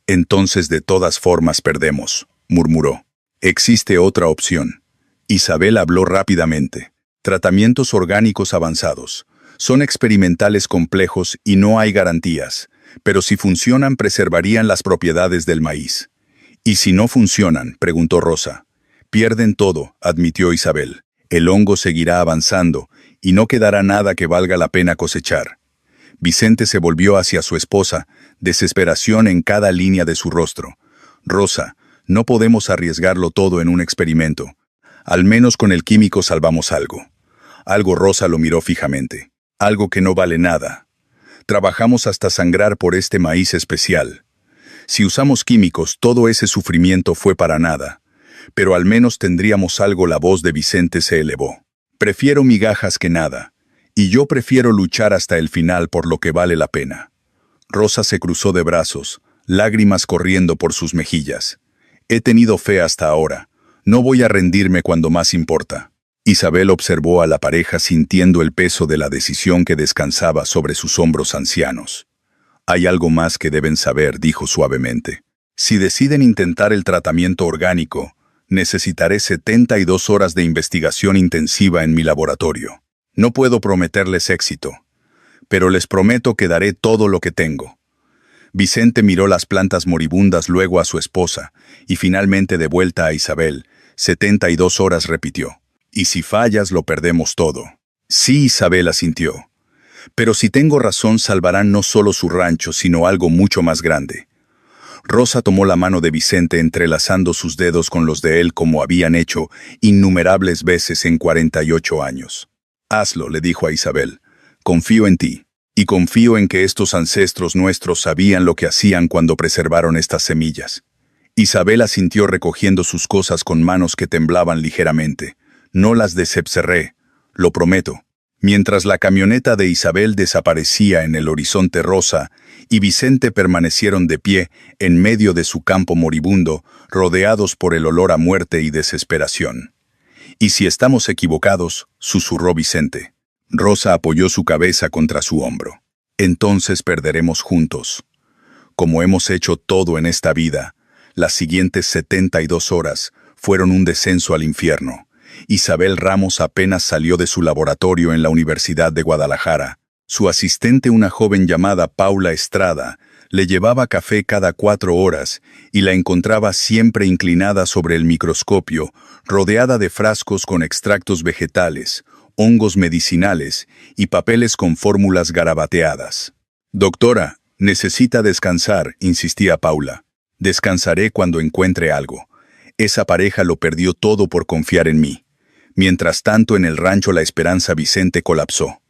Entonces de todas formas perdemos, murmuró. Existe otra opción. Isabel habló rápidamente. Tratamientos orgánicos avanzados. Son experimentales complejos y no hay garantías, pero si funcionan preservarían las propiedades del maíz. ¿Y si no funcionan?, preguntó Rosa. Pierden todo, admitió Isabel. El hongo seguirá avanzando y no quedará nada que valga la pena cosechar. Vicente se volvió hacia su esposa, desesperación en cada línea de su rostro. Rosa, no podemos arriesgarlo todo en un experimento. Al menos con el químico salvamos algo. Algo. Rosa lo miró fijamente. Algo que no vale nada. Trabajamos hasta sangrar por este maíz especial. Si usamos químicos, todo ese sufrimiento fue para nada. Pero al menos tendríamos algo. La voz de Vicente se elevó. Prefiero migajas que nada. Y yo prefiero luchar hasta el final por lo que vale la pena. Rosa se cruzó de brazos, lágrimas corriendo por sus mejillas. He tenido fe hasta ahora. No voy a rendirme cuando más importa. Isabel observó a la pareja sintiendo el peso de la decisión que descansaba sobre sus hombros ancianos. Hay algo más que deben saber, dijo suavemente. Si deciden intentar el tratamiento orgánico, necesitaré 72 horas de investigación intensiva en mi laboratorio. No puedo prometerles éxito, pero les prometo que daré todo lo que tengo. Vicente miró las plantas moribundas, luego a su esposa, y finalmente de vuelta a Isabel. 72 horas, repitió. Y si fallas, lo perdemos todo. Sí, Isabel asintió. Pero si tengo razón, salvarán no solo su rancho, sino algo mucho más grande. Rosa tomó la mano de Vicente entrelazando sus dedos con los de él como habían hecho innumerables veces en 48 años. Hazlo, le dijo a Isabel. Confío en ti. Y confío en que estos ancestros nuestros sabían lo que hacían cuando preservaron estas semillas. Isabel asintió recogiendo sus cosas con manos que temblaban ligeramente. No las decepceré, lo prometo. Mientras la camioneta de Isabel desaparecía en el horizonte rosa y Vicente permanecieron de pie en medio de su campo moribundo, rodeados por el olor a muerte y desesperación. «Y si estamos equivocados», susurró Vicente. Rosa apoyó su cabeza contra su hombro. «Entonces perderemos juntos. Como hemos hecho todo en esta vida, las siguientes 72 horas fueron un descenso al infierno. Isabel Ramos apenas salió de su laboratorio en la Universidad de Guadalajara. Su asistente, una joven llamada Paula Estrada, le llevaba café cada 4 horas y la encontraba siempre inclinada sobre el microscopio, rodeada de frascos con extractos vegetales, hongos medicinales y papeles con fórmulas garabateadas. «Doctora, necesita descansar», insistía Paula. «Descansaré cuando encuentre algo. Esa pareja lo perdió todo por confiar en mí». Mientras tanto, en el rancho La Esperanza, Vicente colapsó.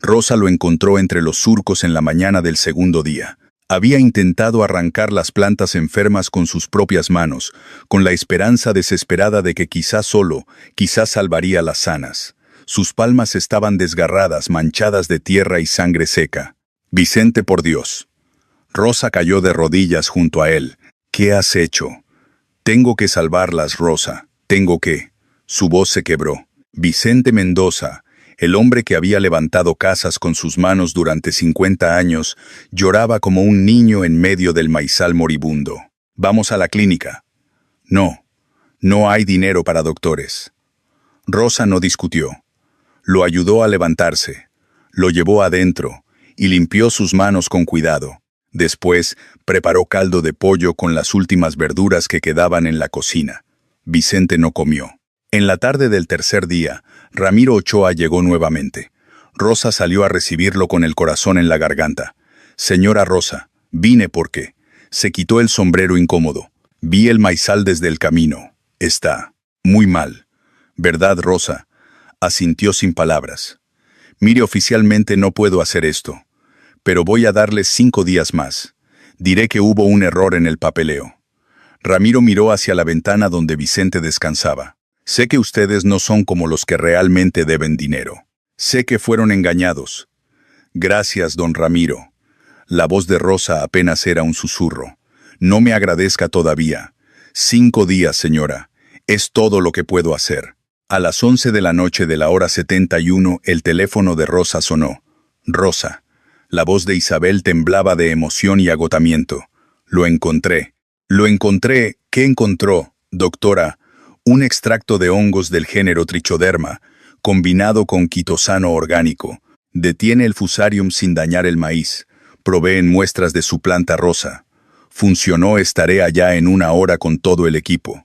Rosa lo encontró entre los surcos en la mañana del segundo día. Había intentado arrancar las plantas enfermas con sus propias manos, con la esperanza desesperada de que quizás salvaría las sanas. Sus palmas estaban desgarradas, manchadas de tierra y sangre seca. «Vicente, por Dios». Rosa cayó de rodillas junto a él. «¿Qué has hecho?» «Tengo que salvarlas, Rosa. Tengo que». Su voz se quebró. Vicente Mendoza, el hombre que había levantado casas con sus manos durante 50 años, lloraba como un niño en medio del maizal moribundo. «Vamos a la clínica». «No, no hay dinero para doctores». Rosa no discutió. Lo ayudó a levantarse, lo llevó adentro y limpió sus manos con cuidado. Después, preparó caldo de pollo con las últimas verduras que quedaban en la cocina. Vicente no comió. En la tarde del tercer día, Ramiro Ochoa llegó nuevamente. Rosa salió a recibirlo con el corazón en la garganta. «Señora Rosa, vine porque…». Se quitó el sombrero incómodo. «Vi el maizal desde el camino. Está muy mal». «¿Verdad, Rosa?», asintió sin palabras. «Mire, oficialmente no puedo hacer esto, pero voy a darle 5 días más. Diré que hubo un error en el papeleo». Ramiro miró hacia la ventana donde Vicente descansaba. «Sé que ustedes no son como los que realmente deben dinero. Sé que fueron engañados». «Gracias, don Ramiro». La voz de Rosa apenas era un susurro. «No me agradezca todavía. 5 días, señora. Es todo lo que puedo hacer». A las 11 de la noche de la hora 71, el teléfono de Rosa sonó. «Rosa». La voz de Isabel temblaba de emoción y agotamiento. «Lo encontré». «Lo encontré». «¿Qué encontró, doctora?» «Un extracto de hongos del género Trichoderma, combinado con quitosano orgánico. Detiene el fusarium sin dañar el maíz. Proveen muestras de su planta rosa. Funcionó, estaré allá en 1 hora con todo el equipo».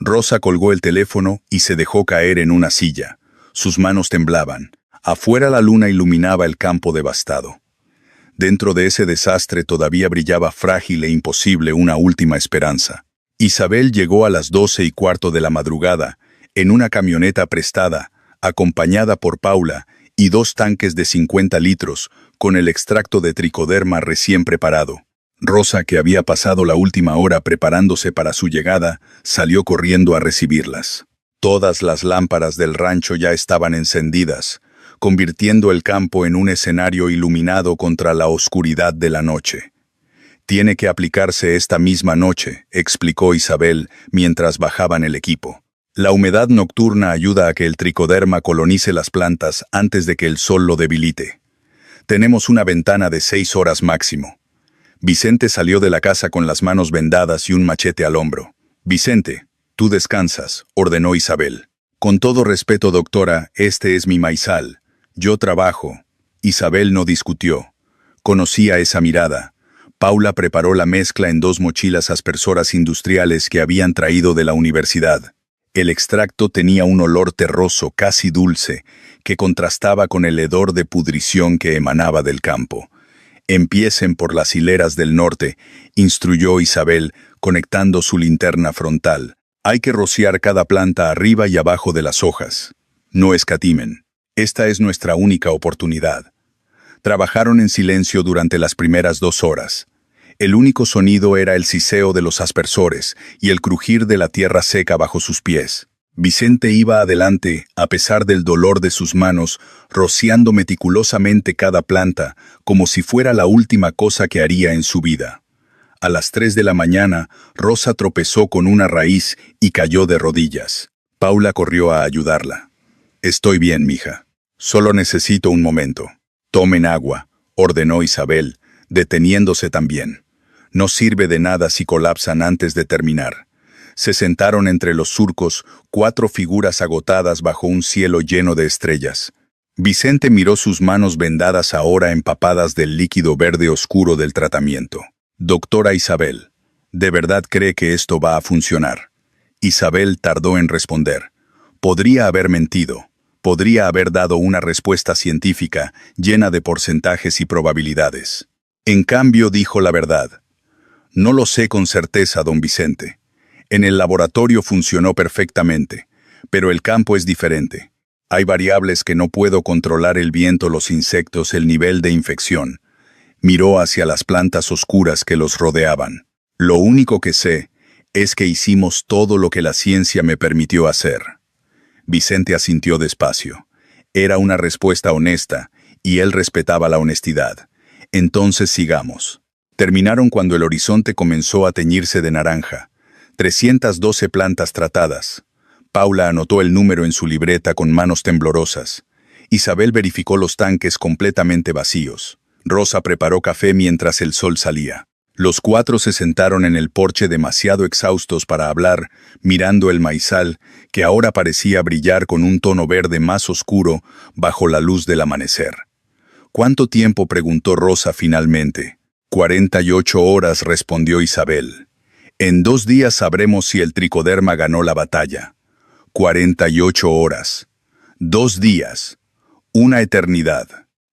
Rosa colgó el teléfono y se dejó caer en una silla. Sus manos temblaban. Afuera la luna iluminaba el campo devastado. Dentro de ese desastre todavía brillaba frágil e imposible una última esperanza. Isabel llegó a las 12:15 de la madrugada, en una camioneta prestada, acompañada por Paula y 2 tanques de 50 litros, con el extracto de tricoderma recién preparado. Rosa, que había pasado la última hora preparándose para su llegada, salió corriendo a recibirlas. Todas las lámparas del rancho ya estaban encendidas, convirtiendo el campo en un escenario iluminado contra la oscuridad de la noche. «Tiene que aplicarse esta misma noche», explicó Isabel mientras bajaban el equipo. «La humedad nocturna ayuda a que el tricoderma colonice las plantas antes de que el sol lo debilite. Tenemos una ventana de 6 horas máximo». Vicente salió de la casa con las manos vendadas y un machete al hombro. «Vicente, tú descansas», ordenó Isabel. «Con todo respeto, doctora, este es mi maizal. Yo trabajo». Isabel no discutió. Conocía esa mirada. Paula preparó la mezcla en 2 mochilas aspersoras industriales que habían traído de la universidad. El extracto tenía un olor terroso, casi dulce, que contrastaba con el hedor de pudrición que emanaba del campo. «Empiecen por las hileras del norte», instruyó Isabel, conectando su linterna frontal. «Hay que rociar cada planta arriba y abajo de las hojas. No escatimen. Esta es nuestra única oportunidad». Trabajaron en silencio durante las primeras 2 horas. El único sonido era el siseo de los aspersores y el crujir de la tierra seca bajo sus pies. Vicente iba adelante, a pesar del dolor de sus manos, rociando meticulosamente cada planta, como si fuera la última cosa que haría en su vida. A las 3 de la mañana, Rosa tropezó con una raíz y cayó de rodillas. Paula corrió a ayudarla. «Estoy bien, mija. Solo necesito un momento». «Tomen agua», ordenó Isabel, deteniéndose también. «No sirve de nada si colapsan antes de terminar». Se sentaron entre los surcos, 4 figuras agotadas bajo un cielo lleno de estrellas. Vicente miró sus manos vendadas ahora empapadas del líquido verde oscuro del tratamiento. «Doctora Isabel, ¿de verdad cree que esto va a funcionar?» Isabel tardó en responder. Podría haber mentido. Podría haber dado una respuesta científica llena de porcentajes y probabilidades. En cambio, dijo la verdad. «No lo sé con certeza, don Vicente. En el laboratorio funcionó perfectamente, pero el campo es diferente. Hay variables que no puedo controlar: el viento, los insectos, el nivel de infección». Miró hacia las plantas oscuras que los rodeaban. «Lo único que sé es que hicimos todo lo que la ciencia me permitió hacer». Vicente asintió despacio. Era una respuesta honesta, y él respetaba la honestidad. «Entonces sigamos». Terminaron cuando el horizonte comenzó a teñirse de naranja. 312 plantas tratadas. Paula anotó el número en su libreta con manos temblorosas. Isabel verificó los tanques completamente vacíos. Rosa preparó café mientras el sol salía. Los 4 se sentaron en el porche demasiado exhaustos para hablar, mirando el maizal, que ahora parecía brillar con un tono verde más oscuro bajo la luz del amanecer. «¿Cuánto tiempo?», preguntó Rosa finalmente. 48 horas, respondió Isabel. «En 2 días sabremos si el tricoderma ganó la batalla». 48 horas. 2 días. Una eternidad.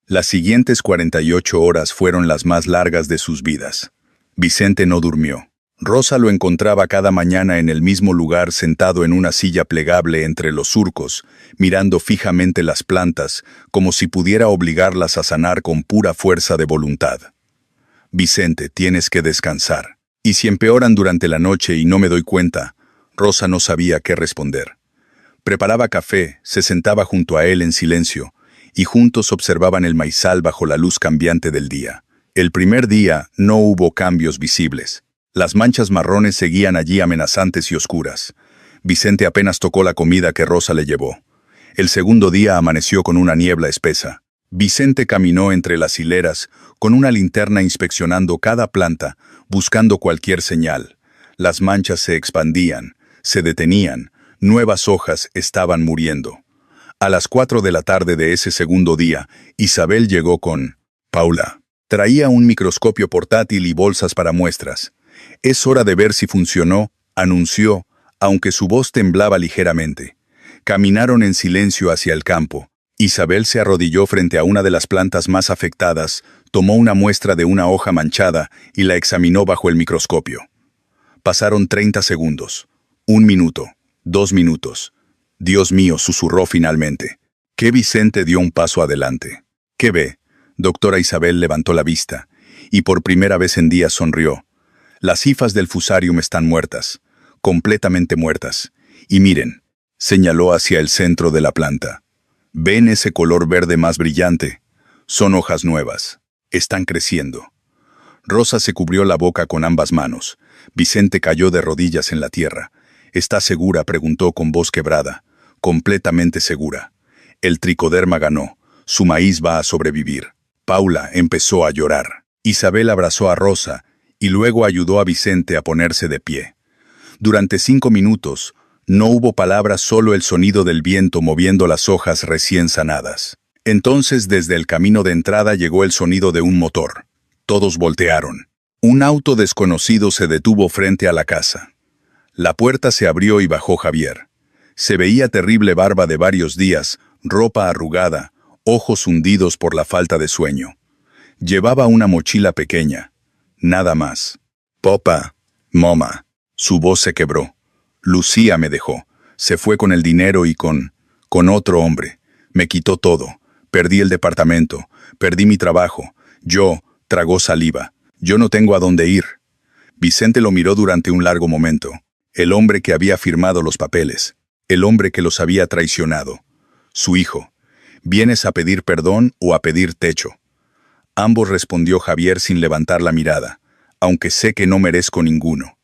Las siguientes 48 horas fueron las más largas de sus vidas. Vicente no durmió. Rosa lo encontraba cada mañana en el mismo lugar, sentado en una silla plegable entre los surcos, mirando fijamente las plantas, como si pudiera obligarlas a sanar con pura fuerza de voluntad. «Vicente, tienes que descansar. ¿Y si empeoran durante la noche y no me doy cuenta?». Rosa no sabía qué responder. Preparaba café, se sentaba junto a él en silencio, y juntos observaban el maizal bajo la luz cambiante del día. El primer día no hubo cambios visibles. Las manchas marrones seguían allí amenazantes y oscuras. Vicente apenas tocó la comida que Rosa le llevó. El segundo día amaneció con una niebla espesa. Vicente caminó entre las hileras, con una linterna inspeccionando cada planta, buscando cualquier señal. Las manchas se expandían, se detenían, nuevas hojas estaban muriendo. A las 4 de la tarde de ese segundo día, Isabel llegó con Paula. Traía un microscopio portátil y bolsas para muestras. «Es hora de ver si funcionó», anunció, aunque su voz temblaba ligeramente. Caminaron en silencio hacia el campo. Isabel se arrodilló frente a una de las plantas más afectadas, tomó una muestra de una hoja manchada y la examinó bajo el microscopio. Pasaron 30 segundos. 1 minuto. 2 minutos. «Dios mío», susurró finalmente. Que Vicente dio un paso adelante. «¿Qué ve?». Doctora Isabel levantó la vista, y por primera vez en días sonrió. «Las hifas del fusarium están muertas, completamente muertas. Y miren», señaló hacia el centro de la planta. «¿Ven ese color verde más brillante? Son hojas nuevas. Están creciendo». Rosa se cubrió la boca con ambas manos. Vicente cayó de rodillas en la tierra. «¿Está segura?», preguntó con voz quebrada. «Completamente segura. El tricoderma ganó. Su maíz va a sobrevivir». Paula empezó a llorar. Isabel abrazó a Rosa y luego ayudó a Vicente a ponerse de pie. Durante 5 minutos no hubo palabras, solo el sonido del viento moviendo las hojas recién sanadas. Entonces, desde el camino de entrada llegó el sonido de un motor. Todos voltearon. Un auto desconocido se detuvo frente a la casa. La puerta se abrió y bajó Javier. Se veía terrible, barba de varios días, ropa arrugada, ojos hundidos por la falta de sueño. Llevaba una mochila pequeña, nada más. «Popa, moma». Su voz se quebró. «Lucía me dejó. Se fue con el dinero y con otro hombre. Me quitó todo. Perdí el departamento, perdí mi trabajo. Tragó saliva. Yo no tengo a dónde ir. Vicente lo miró durante un largo momento. El hombre que había firmado los papeles. El hombre que los había traicionado. Su hijo. ¿Vienes a pedir perdón o a pedir techo? Ambos, respondió Javier sin levantar la mirada, aunque sé que no merezco ninguno.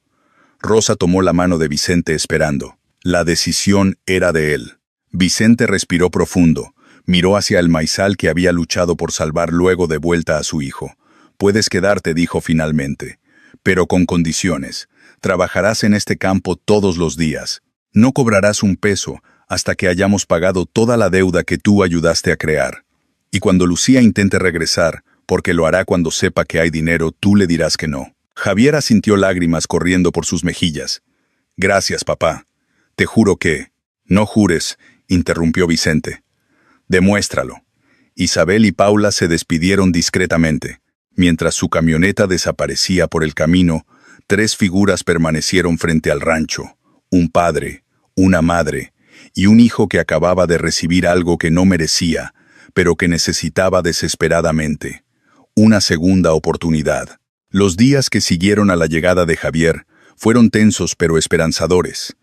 Rosa tomó la mano de Vicente esperando. La decisión era de él. Vicente respiró profundo, miró hacia el maizal que había luchado por salvar luego de vuelta a su hijo. Puedes quedarte, dijo finalmente, pero con condiciones. Trabajarás en este campo todos los días. No cobrarás un peso hasta que hayamos pagado toda la deuda que tú ayudaste a crear. Y cuando Lucía intente regresar, porque lo hará cuando sepa que hay dinero, tú le dirás que no. Javier sintió lágrimas corriendo por sus mejillas. Gracias, papá. Te juro que... No jures, interrumpió Vicente. Demuéstralo. Isabel y Paula se despidieron discretamente. Mientras su camioneta desaparecía por el camino, 3 figuras permanecieron frente al rancho. Un padre, una madre y un hijo que acababa de recibir algo que no merecía, pero que necesitaba desesperadamente. Una segunda oportunidad. Los días que siguieron a la llegada de Javier fueron tensos pero esperanzadores.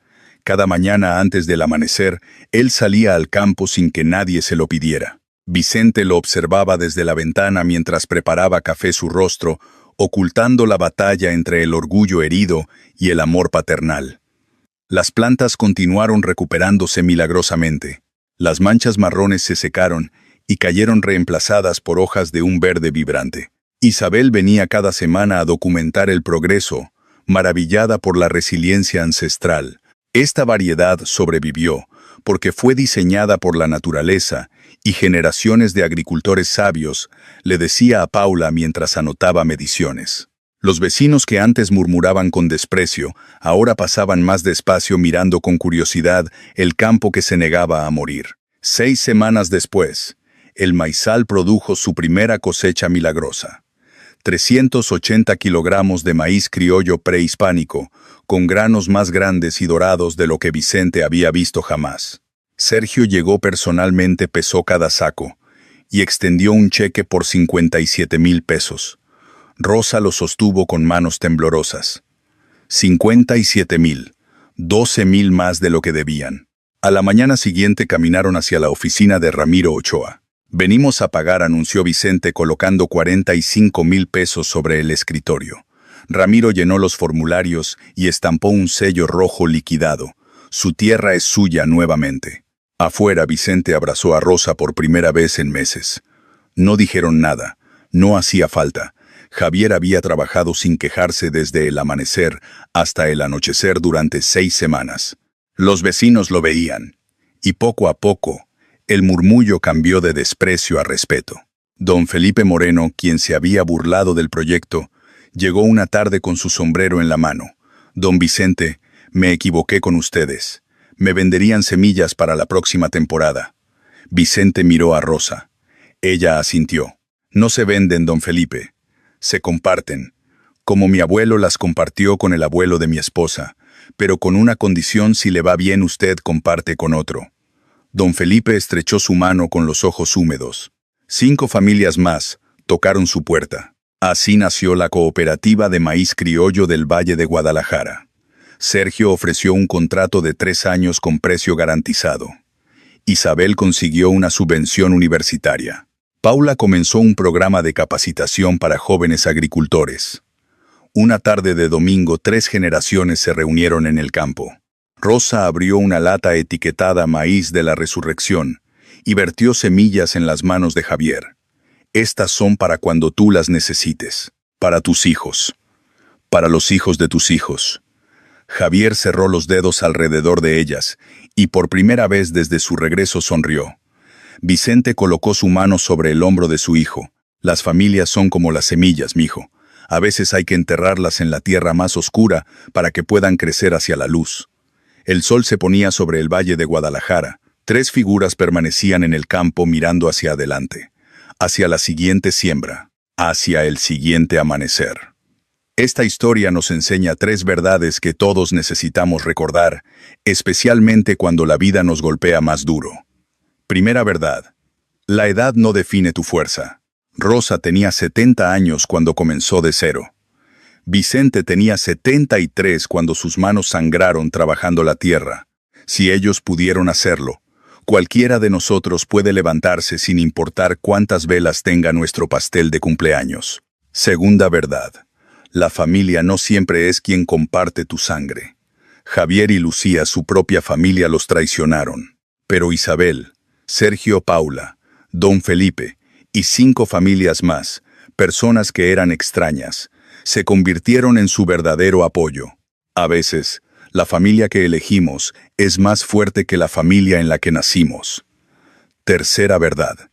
Cada mañana antes del amanecer, él salía al campo sin que nadie se lo pidiera. Vicente lo observaba desde la ventana mientras preparaba café su rostro, ocultando la batalla entre el orgullo herido y el amor paternal. Las plantas continuaron recuperándose milagrosamente. Las manchas marrones se secaron y cayeron reemplazadas por hojas de un verde vibrante. Isabel venía cada semana a documentar el progreso, maravillada por la resiliencia ancestral. Esta variedad sobrevivió porque fue diseñada por la naturaleza y generaciones de agricultores sabios, le decía a Paula mientras anotaba mediciones. Los vecinos que antes murmuraban con desprecio, ahora pasaban más despacio mirando con curiosidad el campo que se negaba a morir. 6 semanas después, el maizal produjo su primera cosecha milagrosa. 380 kilogramos de maíz criollo prehispánico, con granos más grandes y dorados de lo que Vicente había visto jamás. Sergio llegó personalmente, pesó cada saco, y extendió un cheque por 57,000 pesos. Rosa lo sostuvo con manos temblorosas. 57,000, 12,000 más de lo que debían. A la mañana siguiente caminaron hacia la oficina de Ramiro Ochoa. Venimos a pagar, anunció Vicente colocando 45,000 pesos sobre el escritorio. Ramiro llenó los formularios y estampó un sello rojo liquidado. Su tierra es suya nuevamente. Afuera, Vicente abrazó a Rosa por primera vez en meses. No dijeron nada. No hacía falta. Javier había trabajado sin quejarse desde el amanecer hasta el anochecer durante 6 semanas. Los vecinos lo veían. Y poco a poco, el murmullo cambió de desprecio a respeto. Don Felipe Moreno, quien se había burlado del proyecto, llegó una tarde con su sombrero en la mano. Don Vicente, me equivoqué con ustedes. Me venderían semillas para la próxima temporada. Vicente miró a Rosa. Ella asintió. No se venden, don Felipe. Se comparten. Como mi abuelo las compartió con el abuelo de mi esposa, pero con una condición: si le va bien usted comparte con otro. Don Felipe estrechó su mano con los ojos húmedos. 5 familias más tocaron su puerta. Así nació la Cooperativa de Maíz Criollo del Valle de Guadalajara. Sergio ofreció un contrato de 3 años con precio garantizado. Isabel consiguió una subvención universitaria. Paula comenzó un programa de capacitación para jóvenes agricultores. Una tarde de domingo, 3 generaciones se reunieron en el campo. Rosa abrió una lata etiquetada Maíz de la Resurrección y vertió semillas en las manos de Javier. Estas son para cuando tú las necesites, para tus hijos, para los hijos de tus hijos. Javier cerró los dedos alrededor de ellas y por primera vez desde su regreso sonrió. Vicente colocó su mano sobre el hombro de su hijo. Las familias son como las semillas, mijo. A veces hay que enterrarlas en la tierra más oscura para que puedan crecer hacia la luz. El sol se ponía sobre el valle de Guadalajara. 3 figuras permanecían en el campo mirando hacia adelante, hacia la siguiente siembra, hacia el siguiente amanecer. Esta historia nos enseña 3 verdades que todos necesitamos recordar, especialmente cuando la vida nos golpea más duro. Primera verdad: La edad no define tu fuerza. Rosa tenía 70 años cuando comenzó de cero. Vicente tenía 73 cuando sus manos sangraron trabajando la tierra. Si ellos pudieron hacerlo, cualquiera de nosotros puede levantarse sin importar cuántas velas tenga nuestro pastel de cumpleaños. Segunda verdad. La familia no siempre es quien comparte tu sangre. Javier y Lucía, su propia familia, los traicionaron. Pero Isabel, Sergio, Paula, Don Felipe y 5 familias más, personas que eran extrañas, se convirtieron en su verdadero apoyo. A veces, la familia que elegimos es más fuerte que la familia en la que nacimos. Tercera verdad.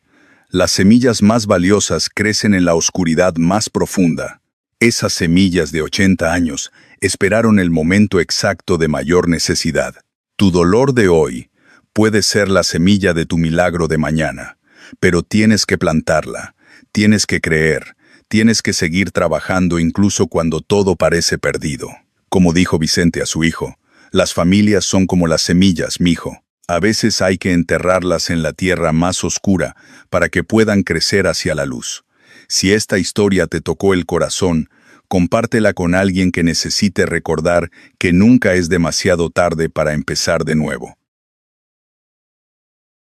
Las semillas más valiosas crecen en la oscuridad más profunda. Esas semillas de 80 años esperaron el momento exacto de mayor necesidad. Tu dolor de hoy puede ser la semilla de tu milagro de mañana, pero tienes que plantarla, tienes que creer, tienes que seguir trabajando incluso cuando todo parece perdido. Como dijo Vicente a su hijo, las familias son como las semillas, mijo. A veces hay que enterrarlas en la tierra más oscura para que puedan crecer hacia la luz. Si esta historia te tocó el corazón, compártela con alguien que necesite recordar que nunca es demasiado tarde para empezar de nuevo.